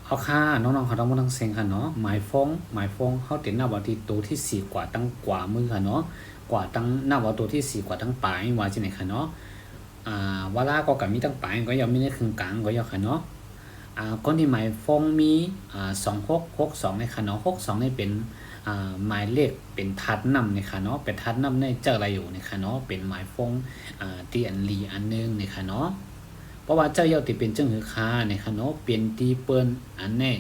เอาค่ะน้องๆเขาต้องมาต้องเซ็งค่ะเนาะหมายฟงเขาติดหน้าว่าที่ตัวที่สี่กว่าตั้งกว่ามือค่ะเนาะกว่าตั้งหน้าว่าตัวที่สี่กว่าตั้งปลายว่าจะไหนค่ะเนาะวาระก็กับมีตั้งปลายก็ยังไม่ได้ครึ่งกลางก็ยังค่ะเนาะคนที่หมายฟงมี2662ในค่ะเนาะ62นี่เป็นหมายเลขเป็นทัดนำในค่ะเนาะเป็นทัดนำในเจออะไรอยู่ในค่ะเนาะเป็นหมายฟงที่อันลีอันนึงในค่ะเนาะเพราะว่าเจ้าเย่าติเป็นเจ้าหือคาในค่ะเนาะเป็นตีเปิ้นอันแน่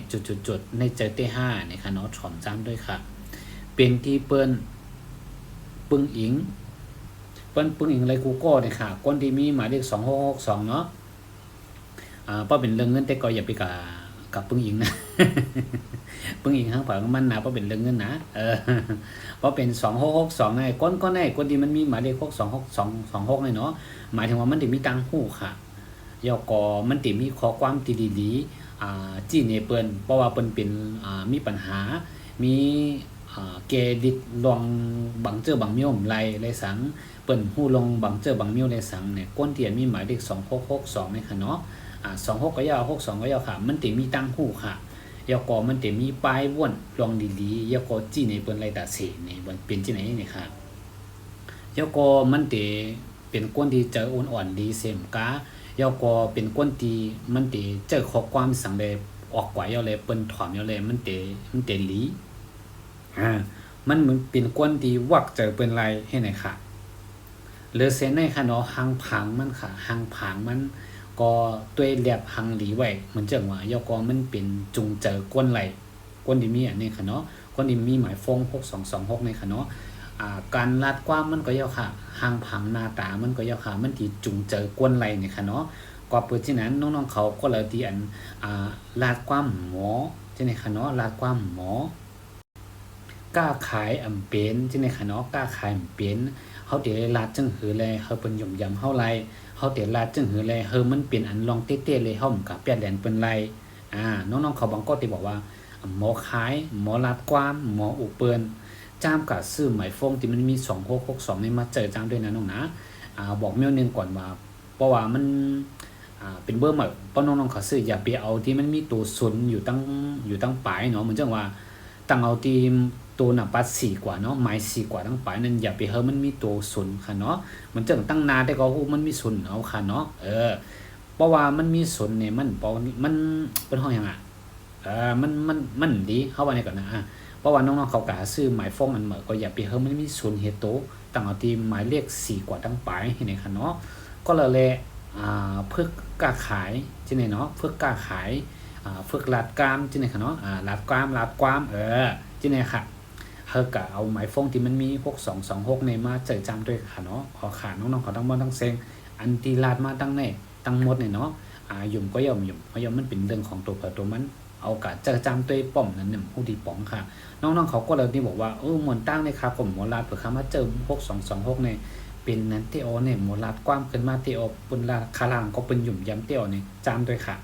จุดๆในเจอที่ห้าในค่ะเนาะถ่อมจ้ำด้วยค่ะเป็นตีเปิ้นปึ้งอิงเปิ้นปึ้งอิงอะไรกูก็เนี่ยค่ะคนที่มีหมายเลข2662เนาะเพราะเป็นเรื่องเงินแต่ก็อย่าไปกับปึ้งอิงนะปึ้งอิงห้างผังมันนะเพราะเป็นเรื่องเงินนะเพราะเป็น2662ไงก้นคนที่มันมีหมายเลข6226เนี่ยเนาะหมายถึงว่ามันได้มีตังหู้ค่ะยกอมันติมีข้อความที่ดีๆจี้เนเปิ้นเพราะว่าเปิ้นเป็นมีปัญหามีเกดิตลองบังเจอบางมิ้วไรสังเปิ้นฮู้ลงบังเจอบางมิ้วไรสังเนี่ยก้นที่มีหมายเลข2662นี่ค่ะเนาะ26ก็ยาว62ก็ยาวค่ะมันติมีตังหู้ค่ะยกอมันติมีป้ายว่นลองดีๆยกอจี้ในเปิ้นไรตาเสนี่บ่เป็นที่ไหนนี่ค่ะยกอมันติเป็นก้นที่เจออ่อนๆดีเสมกายอก็เป็นก้นตีมันเตเจอข้อความสั่งเลยออกกว่ายอเลยเปิ้นถอมยอเลยมันเตหลีมันเหมือนเป็นก้นตีวักเจอเปิ้นไรให้ไหนค่ะหรือเส้นในค่ะเนาะหังผังมันค่ะหังผังมันก็ตัวแลบหังหลีไว้เหมือนจังว่ายอก็มันเป็นจุงเจอก้นไหลก้นที่มีอันนี้ค่ะเนาะก้นที่มีหมายฟง6226ในค่ะเนาะการลาดความมันก็ยาวค่ะห่างผังหน้าตามันก็ยาวค่ะมันที่จุงเจอกวนไหลเนี่ยค่ะเนาะก็เปิดที่นั้นน้องๆเขาก็เลยที่อันลาดความหมอที่ไหนค่ะเนาะลาดความหมอกล้าขายอำเป็นที่ไหนค่ะเนาะกล้าขายอำเป็นเฮาเดี๋ยวลาดจังหือแลเฮาเปิ้นย่อมยำเฮาไรเฮาเดี๋ยวลาดจังหือแลเฮามันเป็นอันลองเต้ๆเลยเฮามันก็เปลี่ยนแดนเปิ้นไรน้องๆเขาบางก็ที่บอกว่าหมอขายหมอลาดความหมออุเปิ้นจ้ามกับซื้อหมายฟงที่มันมี2662นี่มาเจอจ้ามด้วยนะน้องนะบอกเมียวนึงก่อนว่าเพราะว่ามันเป็นเบอร์ใหม่เพราะน้องๆเขาซื้ออย่าไปเอาที่มันมีตัวศูนย์อยู่ตั้งปลายเนาะเหมือนจังว่าตั้งเอาที่ตัวหน้าปัด4กว่าเนาะหมาย4กว่าตั้งปลายนั่นอย่าไปเฮามันมีตัวศูนย์ค่ะเนาะมันจังตั้งนาแต่ก็ฮู้มันมีศูนย์เอาค่ะเนาะเพราะว่ามันมีศูนย์เนี่ยมันมันเป็นห้องหยังมันดีเฮาว่านี่ก่อนนะเพราะว่าน้องๆเขากะซื้อหมายฟงอันเหมือก็อย่าไปเฮามันมีศูนย์เฮโตตั้งเอาที่หมายเลข4กว่าตั้งปลายให้ไหนค่ะเนาะก็เลยเพื่อกล้าขายจังได๋เนาะเพื่อกล้าขายเพื่อลาดกรามจังได๋ค่ะเนาะลาดกรามจังได๋ค่ะเฮาก็เอาหมายฟงที่มันมี6226นี่มาเจอจำด้วยค่ะเนาะขอขาน้องๆเขาต้องบ่ต้องเซ็งอันที่ลาดมาตั้งนี่ตั้งหมดนี่เนาะยุ่มก็ย่อมเพราะย่อมมันเป็นเรื่องของตัวเปิดตัวมันเอากะจะจำตัวป้อมนั่นผู้ดีป๋องค่ะน้องๆเขาก็เลยที่บอกว่าหมวนตั้งในครับผมหมวลาดเผื่อคำว่าเจอ6226เนี่ยเป็นนั้นเตโอเนี่ยหมวลาดกว้างขึ้นมาเตโอปุนลาคาลังก็เป็นหยุ่มย้ำเตโอเนี่ยจำด้วยค่ะ